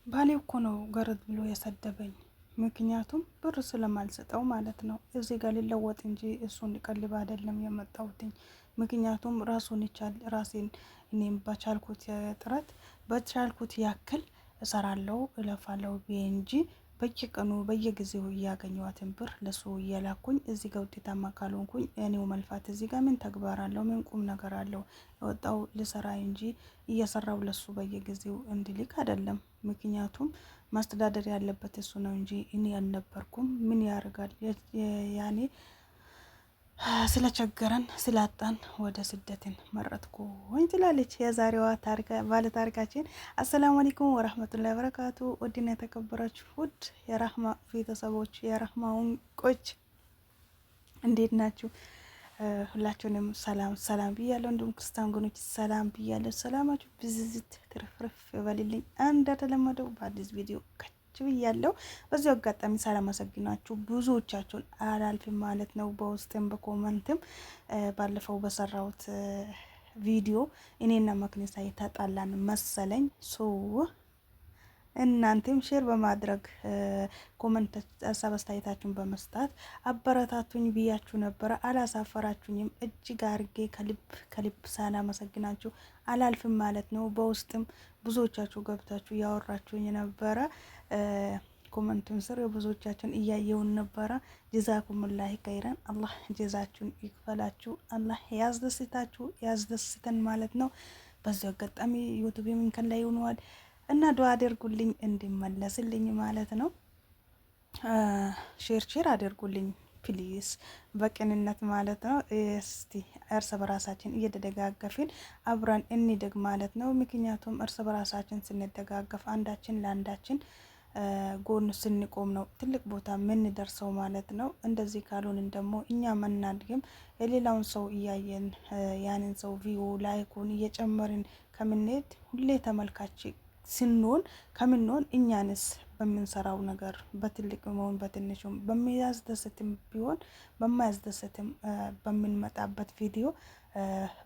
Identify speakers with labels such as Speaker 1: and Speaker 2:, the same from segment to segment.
Speaker 1: ባሌ እኮ ነው ገረድ ብሎ የሰደበኝ። ምክንያቱም ብር ስለማልሰጠው ማለት ነው። እዚህ ጋር ሊለወጥ እንጂ እሱን ሊቀልብ አይደለም የመጣሁትኝ። ምክንያቱም ራሱን ይቻል ራሴን እኔም በቻልኩት ጥረት በቻልኩት ያክል እሰራለሁ እለፋለሁ ብዬ እንጂ በየቀኑ በየጊዜው እያገኘዋትን ብር ለሱ እየላኩኝ እዚህ ጋር ውጤታማ ካልሆንኩኝ እኔው መልፋት እዚህ ጋር ምን ተግባር አለው? ምን ቁም ነገር አለው? የወጣው ልሰራ እንጂ እየሰራው ለሱ በየጊዜው እንዲልክ አይደለም። ምክንያቱም ማስተዳደር ያለበት እሱ ነው እንጂ እኔ ያልነበርኩም። ምን ያደርጋል ያኔ ስለቸገረን ስላጣን ወደ ስደትን መረጥኩ ወይ ትላለች የዛሬዋ ባለ ታሪካችን። አሰላሙ አለይኩም ወራህመቱላሂ ወበረካቱ። ውድና የተከበራችሁ ውድ የራህማ ቤተሰቦች የራህማውን ቆች እንዴት ናችሁ? ሁላችሁንም ሰላም ብያለሁ። እንዲሁም ክርስቲያን ጎኖች ሰላም ብያለሁ። ሰላማችሁ ብዝዝት ትርፍርፍ ይበልልኝ። እንደተለመደው በአዲስ ቪዲዮ ከች ብያለሁ። በዚሁ አጋጣሚ ሳላመሰግናችሁ ብዙዎቻችሁን አላልፍም ማለት ነው። በውስጥም በኮመንትም ባለፈው በሰራሁት ቪዲዮ እኔና መክኒሳ የተጣላን መሰለኝ እናንተም ሼር በማድረግ ኮመንት ሀሳብ አስተያየታችሁን በመስጣት አበረታቱኝ ብያችሁ ነበረ። አላሳፈራችሁኝም። እጅግ አርጌ ከልብ ሳላመሰግናችሁ አላልፍም ማለት ነው። በውስጥም ብዙዎቻችሁ ገብታችሁ ያወራችሁኝ ነበረ። ኮመንቱን ስር የብዙዎቻችሁን እያየውን ነበረ። ጀዛኩሙላሂ ከይረን። አላህ ጀዛችሁን ይክፈላችሁ። አላህ ያስደስታችሁ ያስደስተን ማለት ነው። በዚህ አጋጣሚ ዩቲዩብ ምን ከን ላይ ሆኗል እና ዱአ አድርጉልኝ እንዲመለስልኝ ማለት ነው። ሼር አድርጉልኝ ፕሊዝ በቅንነት ማለት ነው። እስቲ እርስ በራሳችን እየተደጋገፍን አብረን እንደግ ማለት ነው። ምክንያቱም እርስ በራሳችን ስንደጋገፍ አንዳችን ለአንዳችን ጎን ስንቆም ነው ትልቅ ቦታ ምን ደርሰው ማለት ነው። እንደዚህ ካልሆንን ደግሞ እኛ መናድግም የሌላውን ሰው እያየን ያንን ሰው ቪው ላይኩን እየጨመርን ከምንሄድ ሁሌ ተመልካች ስንሆን ከምንሆን እኛንስ በምንሰራው ነገር በትልቅ መሆን በትንሹም በሚያስደስትም ቢሆን በማያስደስትም በምንመጣበት ቪዲዮ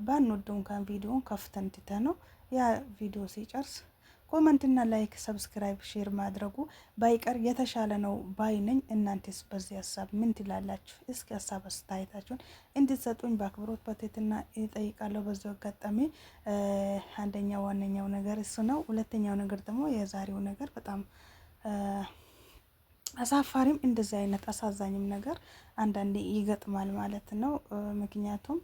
Speaker 1: ባንወደው እንኳን ቪዲዮን ከፍተን ትተነው ያ ቪዲዮ ሲጨርስ ኮመንትና ላይክ ሰብስክራይብ ሼር ማድረጉ ባይቀር የተሻለ ነው ባይነኝ። እናንተስ በዚህ ሀሳብ ምን ትላላችሁ? እስኪ ሀሳብ አስተያየታችሁን እንድትሰጡኝ በአክብሮት በትህትና እጠይቃለሁ። በዚህ አጋጣሚ አንደኛው ዋነኛው ነገር እሱ ነው። ሁለተኛው ነገር ደግሞ የዛሬው ነገር በጣም አሳፋሪም እንደዚህ አይነት አሳዛኝም ነገር አንዳንዴ ይገጥማል ማለት ነው። ምክንያቱም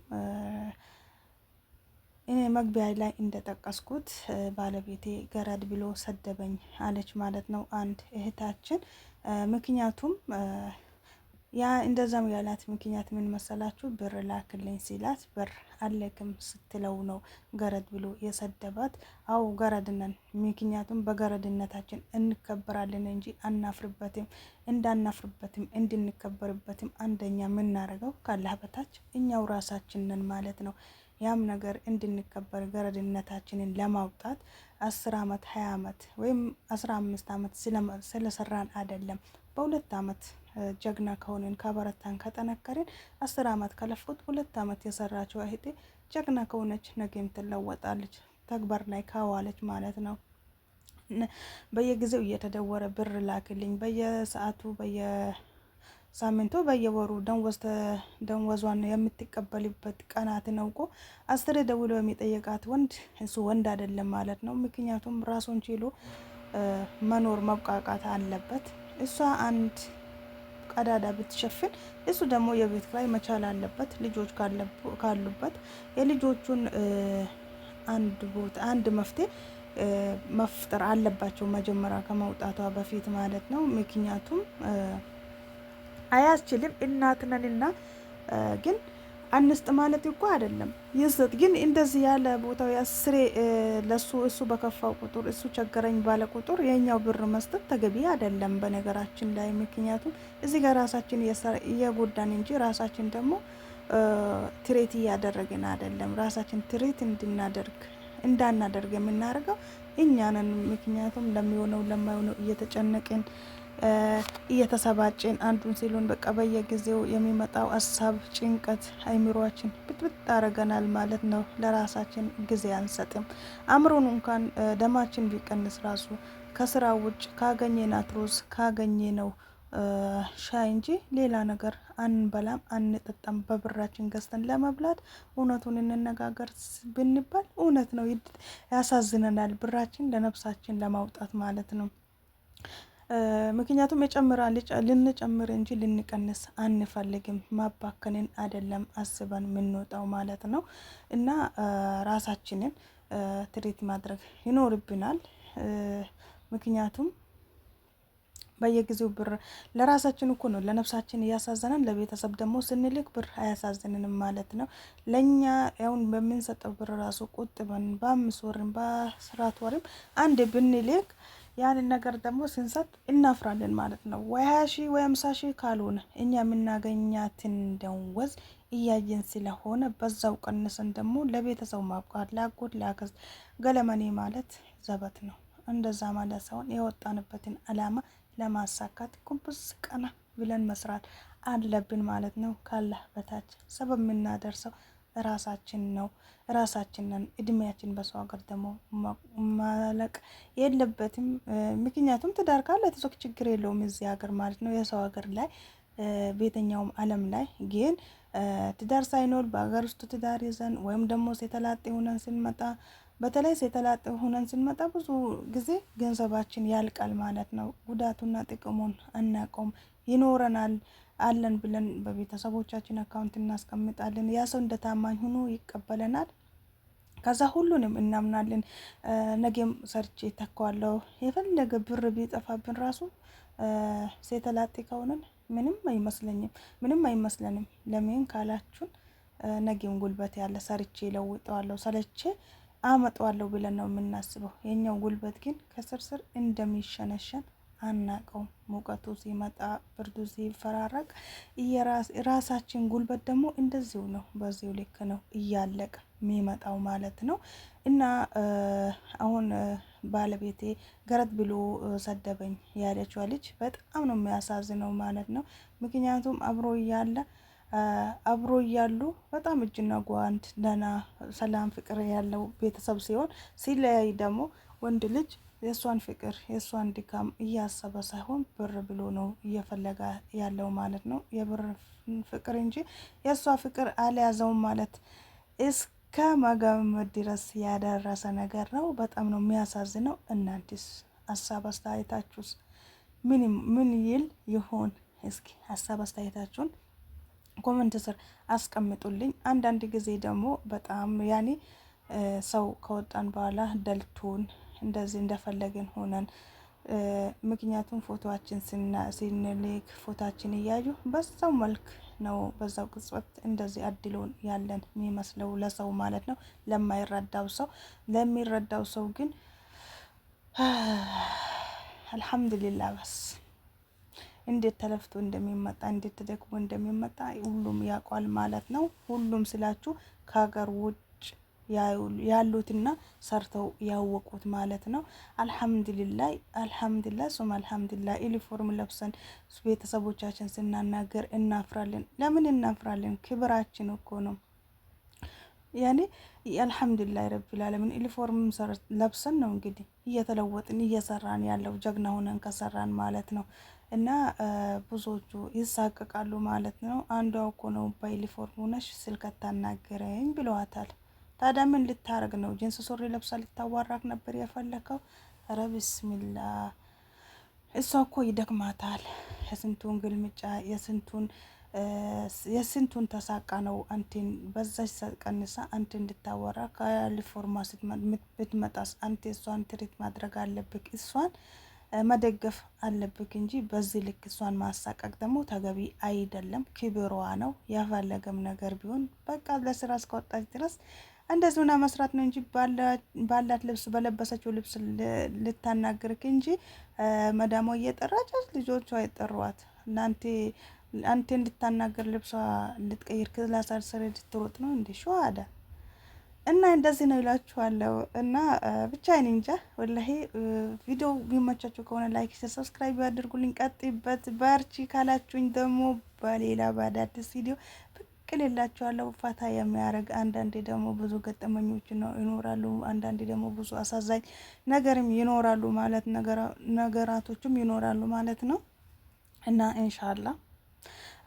Speaker 1: እኔ መግቢያ ላይ እንደጠቀስኩት ባለቤቴ ገረድ ብሎ ሰደበኝ አለች ማለት ነው አንድ እህታችን። ምክንያቱም ያ እንደዛም ያላት ምክንያት ምን መሰላችሁ? ብር ላክልኝ ሲላት ብር አለክም ስትለው ነው ገረድ ብሎ የሰደባት። አው ገረድ ነን። ምክንያቱም በገረድነታችን እንከበራለን እንጂ አናፍርበትም። እንዳናፍርበትም እንድንከበርበትም አንደኛ የምናደርገው ካላህ በታች እኛው ራሳችን ነን ማለት ነው። ያም ነገር እንድንከበር ገረድነታችንን ለማውጣት 10 አመት 20 አመት ወይም 15 አመት ስለሰራን አይደለም። በሁለት አመት ጀግና ከሆነን ከበረታን ከጠነከርን 10 አመት ከለፉት 2 አመት የሰራችው እህቴ ጀግና ከሆነች ነገም ትለወጣለች፣ ተግባር ላይ ካዋለች ማለት ነው። በየጊዜው እየተደወረ ብር ላክልኝ በየሰዓቱ ሳምንቱ በየወሩ ደንወዟን የምትቀበልበት ቀናት ነው እኮ 10 ደውሎ የሚጠየቃት ወንድ እሱ ወንድ አይደለም ማለት ነው። ምክንያቱም ራሱን ችሎ መኖር መብቃቃት አለበት። እሷ አንድ ቀዳዳ ብትሸፍን እሱ ደግሞ የቤት ኪራይ መቻል አለበት። ልጆች ካሉበት የልጆቹን አንድ መፍትሄ መፍጠር አለባቸው መጀመሪያ ከመውጣቷ በፊት ማለት ነው። ምክንያቱም አያስችልም። እናት ነንና ግን አንስጥ ማለት እኮ አይደለም ይስጥ። ግን እንደዚህ ያለ ቦታው ያስሬ ለሱ እሱ በከፋው ቁጥር እሱ ቸገረኝ ባለ ቁጥር የኛው ብር መስጠት ተገቢ አይደለም በነገራችን ላይ። ምክንያቱም እዚህ ጋር ራሳችን እየጎዳን እንጂ ራሳችን ደግሞ ትሬት እያደረግን አይደለም። ራሳችን ትሬት እንዳናደርግ የምናደርገው እኛ ነን። ምክንያቱም ለሚሆነው ለማይሆነው እየተጨነቅን እየተሰባጨን አንዱን ሲሉን በቃ በየጊዜው የሚመጣው ሀሳብ ጭንቀት አይምሮአችን ብጥብጥ አረገናል ማለት ነው። ለራሳችን ጊዜ አንሰጥም። አእምሮን እንኳን ደማችን ቢቀንስ ራሱ ከስራ ውጭ ካገኘናት ሩዝ ካገኘነው ሻይ እንጂ ሌላ ነገር አንበላም አንጠጣም። በብራችን ገዝተን ለመብላት እውነቱን እንነጋገር ብንባል እውነት ነው፣ ያሳዝነናል። ብራችን ለነፍሳችን ለማውጣት ማለት ነው። ምክንያቱም የጨምራል ልንጨምር እንጂ ልንቀንስ አንፈልግም። ማባከንን አይደለም አስበን የምንወጣው ማለት ነው። እና ራሳችንን ትሪት ማድረግ ይኖርብናል። ምክንያቱም በየጊዜው ብር ለራሳችን እኮ ነው ለነፍሳችን እያሳዘነን፣ ለቤተሰብ ደግሞ ስንልክ ብር አያሳዝንንም ማለት ነው። ለኛ ያውን በምንሰጠው ብር ራሱ ቁጥበን በ5 ወርም በ10 ወርም አንድ ብንልክ ያንን ነገር ደግሞ ስንሰጥ እናፍራለን ማለት ነው። ወይ 20 ሺህ ወይ 50 ሺህ ካልሆነ እኛ የምናገኛትን ደንወዝ እያየን ስለሆነ በዛው ቀንሰን ደግሞ ለቤተሰብ ማብቃት፣ ላጎት ላከስ ገለመኔ ማለት ዘበት ነው። እንደዛ ማለት ሳይሆን የወጣንበትን አላማ ለማሳካት ኩብስ ቀና ብለን መስራት አለብን ማለት ነው። ካላህ በታች ሰበብ የምናደርሰው ራሳችን ነው፣ ራሳችንን። እድሜያችን በሰው ሀገር ደግሞ ማለቅ የለበትም። ምክንያቱም ትዳር ካለ ተሶክ ችግር የለውም እዚህ ሀገር ማለት ነው። የሰው ሀገር ላይ ቤተኛውም ዓለም ላይ ግን ትዳር ሳይኖር በሀገር ውስጥ ትዳር ይዘን ወይም ደግሞ ሴተላጤ ሆነን ስንመጣ፣ በተለይ ሴተላጤ ሆነን ስንመጣ ብዙ ጊዜ ገንዘባችን ያልቃል ማለት ነው። ጉዳቱና ጥቅሙን አናውቀውም። ይኖረናል አለን ብለን በቤተሰቦቻችን አካውንት እናስቀምጣለን። ያ ሰው እንደ ታማኝ ሆኖ ይቀበለናል። ከዛ ሁሉንም እናምናለን። ነገም ሰርቼ ተኳለው የፈለገ ብር ቢጠፋብን ራሱ ሴተላጤ ከሆነን ምንም አይመስለኝም፣ ምንም አይመስለንም። ለምን ካላችሁን ነገም ጉልበት ያለ ሰርቼ ለውጠዋለሁ፣ ሰለቼ አመጣዋለሁ ብለን ነው የምናስበው። የኛው ጉልበት ግን ከስር ስር እንደሚሸነሸን አናቀው። ሙቀቱ ሲመጣ ብርዱ ሲፈራረቅ ራሳችን ጉልበት ደግሞ እንደዚሁ ነው፣ በዚሁ ልክ ነው እያለቀ የሚመጣው ማለት ነው። እና አሁን ባለቤቴ ገረት ብሎ ሰደበኝ ያለችው ልጅ በጣም ነው የሚያሳዝነው ማለት ነው። ምክንያቱም አብሮ እያሉ በጣም እጅና ጓንት ደህና ሰላም ፍቅር ያለው ቤተሰብ ሲሆን፣ ሲለያይ ደግሞ ወንድ ልጅ የእሷን ፍቅር የእሷን ድካም እያሰበ ሳይሆን ብር ብሎ ነው እየፈለገ ያለው ማለት ነው። የብር ፍቅር እንጂ የእሷ ፍቅር አልያዘውም ማለት እስከ መገመት ድረስ ያደረሰ ነገር ነው። በጣም ነው የሚያሳዝነው። እናንተስ ሀሳብ አስተያየታችሁስ ምን ይል ይሆን? እስኪ ሀሳብ አስተያየታችሁን ኮመንት ስር አስቀምጡልኝ። አንዳንድ ጊዜ ደግሞ በጣም ያኔ ሰው ከወጣን በኋላ ደልቶን እንደዚህ እንደፈለግን ሆነን፣ ምክንያቱም ፎቶአችን ስንልክ ፎቶአችን እያዩ በዛው መልክ ነው በዛው ቅጽበት እንደዚህ አድሎን ያለን የሚመስለው ለሰው ማለት ነው። ለማይረዳው ሰው፣ ለሚረዳው ሰው ግን አልሐምዱሊላህ በስ እንዴት ተለፍቶ እንደሚመጣ እንዴት ተደክሞ እንደሚመጣ ሁሉም ያውቃል ማለት ነው። ሁሉም ስላችሁ ከሀገር ውጭ ያሉትና ሰርተው ያወቁት ማለት ነው። አልሐምዱሊላህ ሱም አልሐምዱሊላህ። ዩኒፎርም ለብሰን ቤተሰቦቻችን ስናናገር እናፍራለን። ለምን እናፍራለን? ክብራችን እኮ ነው። ያኔ አልሐምዱሊላህ ረቢል ዓለሚን ዩኒፎርም ለብሰን ነው እንግዲህ እየተለወጥን እየሰራን ያለው ጀግና ሆነን ከሰራን ማለት ነው። እና ብዙዎቹ ይሳቀቃሉ ማለት ነው። አንዷ እኮ ነው በዩኒፎርም ሆነሽ ስልክ አታናግረኝ ብለዋታል። ታዲያ ምን ልታረግ ነው? ጂንስ ሱሪ ለብሳ ልታዋራክ ነበር የፈለከው? ኧረ ቢስሚላ። እሷ እኮ ይደክማታል። የስንቱን ግልምጫ የስንቱን ተሳቃ ነው አንቴን በዛች ቀንሳ አንተ እንድታወራ ከዩኒፎርማ ብትመጣስ አንተ እሷን ትሪት ማድረግ አለብክ፣ እሷን መደገፍ አለብክ እንጂ በዚህ ልክ እሷን ማሳቀቅ ደግሞ ተገቢ አይደለም። ክብሯ ነው። ያፈለገም ነገር ቢሆን በቃ ለስራ እስከወጣች ድረስ እንደዚህ ሆና መስራት ነው እንጂ ባላት ልብስ በለበሰችው ልብስ ልታናግርክ እንጂ መዳሟ እየጠራች ልጆቿ አይጠሯት አንተ እንድታናገር ልብሷ ልትቀይር ክላስ አርሰር ልትሮጥ ነው እንዴ? ሸዋዳ እና እንደዚህ ነው ይላችኋለሁ። እና ብቻ እኔ እንጃ ወላሂ። ቪዲዮ ቢመቻችሁ ከሆነ ላይክ፣ ሰብስክራይብ ያድርጉልኝ። ቀጥይበት በርቺ ካላችሁኝ ደግሞ በሌላ በአዳዲስ ቪዲዮ ቅልላቸዋለሁ ፈታ የሚያደርግ አንዳንዴ ደግሞ ብዙ ገጠመኞች ይኖራሉ። አንዳንዴ ደግሞ ብዙ አሳዛኝ ነገርም ይኖራሉ ማለት ነገራቶችም ይኖራሉ ማለት ነው። እና ኢንሻአላህ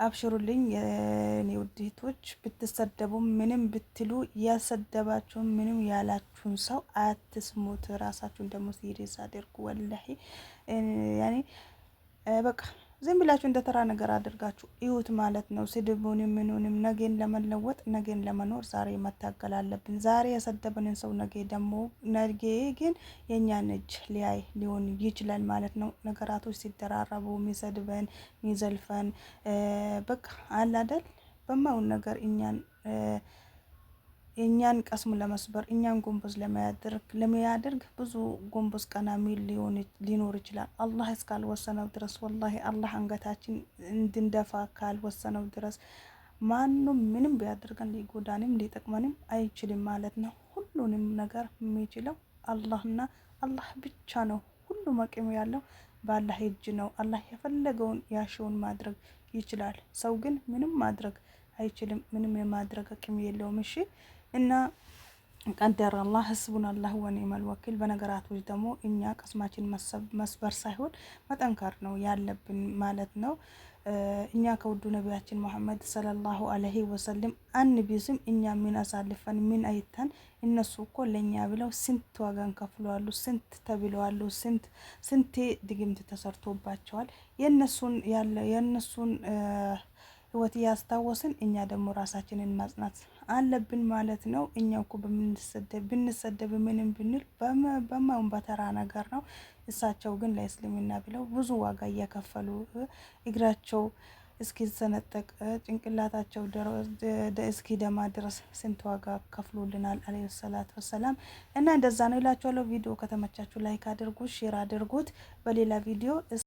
Speaker 1: አብሽሩልኝ የኔ ውዴቶች። ብትሰደቡም ምንም ብትሉ ያሰደባችሁን ምንም ያላችሁን ሰው አትስሙት። ራሳችሁን ደግሞ ሲሪየስ አድርጉ። ወላሂ ያኔ በቃ ዝም ብላችሁ እንደ ተራ ነገር አድርጋችሁ እዩት ማለት ነው። ስድቡንም ምኑንም ነገን ለመለወጥ ነገን ለመኖር ዛሬ መታገል አለብን። ዛሬ የሰደበንን ሰው ነገ ግን የእኛን እጅ ሊያይ ሊሆን ይችላል ማለት ነው። ነገራቶች ሲደራረቡ ሚሰድበን ሚዘልፈን በቃ አለ አይደል በማውን ነገር እኛን ቀስሙ ለመስበር እኛን ጎንበስ ለሚያደርግ ብዙ ጎንበስ ቀና ሚል ሊኖር ይችላል። አላህ እስካልወሰነው ድረስ ወላሂ አላህ አንገታችን እንድንደፋ ካልወሰነው ድረስ ማንም ምንም ቢያደርገን ሊጎዳንም ሊጠቅመንም አይችልም ማለት ነው። ሁሉንም ነገር የሚችለው አላህና አላህ ብቻ ነው። ሁሉ አቅም ያለው በአላህ እጅ ነው። አላህ የፈለገውን ያሸውን ማድረግ ይችላል። ሰው ግን ምንም ማድረግ አይችልም። ምንም የማድረግ አቅም የለውም። እሺ እና ቀደር አላህ ህስቡን አላህ ወኒዕመል ወኪል። በነገራቶች ደግሞ እኛ ቀስማችን መስበር ሳይሆን መጠንከር ነው ያለብን ማለት ነው። እኛ ከውዱ ነቢያችን መሐመድ ሰለላሁ ዐለይሂ ወሰለም አንቢዝም። እኛ ምን አሳልፈን ምን አይተን እነሱ እኮ ለኛ ብለው ስንት ዋጋን ከፍለዋል፣ ስንት ተብለዋል፣ ስንቴ ድግምት ተሰርቶባቸዋል። የነሱን ህይወት ያስታወስን እኛ ደግሞ ራሳችንን ማጽናት አለብን ማለት ነው። እኛ እኮ ብንሰደብ ምንም ብንል በማውን በተራ ነገር ነው። እሳቸው ግን ለእስልምና ብለው ብዙ ዋጋ እየከፈሉ እግራቸው እስኪሰነጠቅ ጭንቅላታቸው እስኪ ደማ ድረስ ስንት ዋጋ ከፍሎልናል አለይሂ ሰላቱ ወሰላም። እና እንደዛ ነው እላችኋለሁ። ቪዲዮ ከተመቻችሁ ላይክ አድርጉት፣ ሼር አድርጉት። በሌላ ቪዲዮ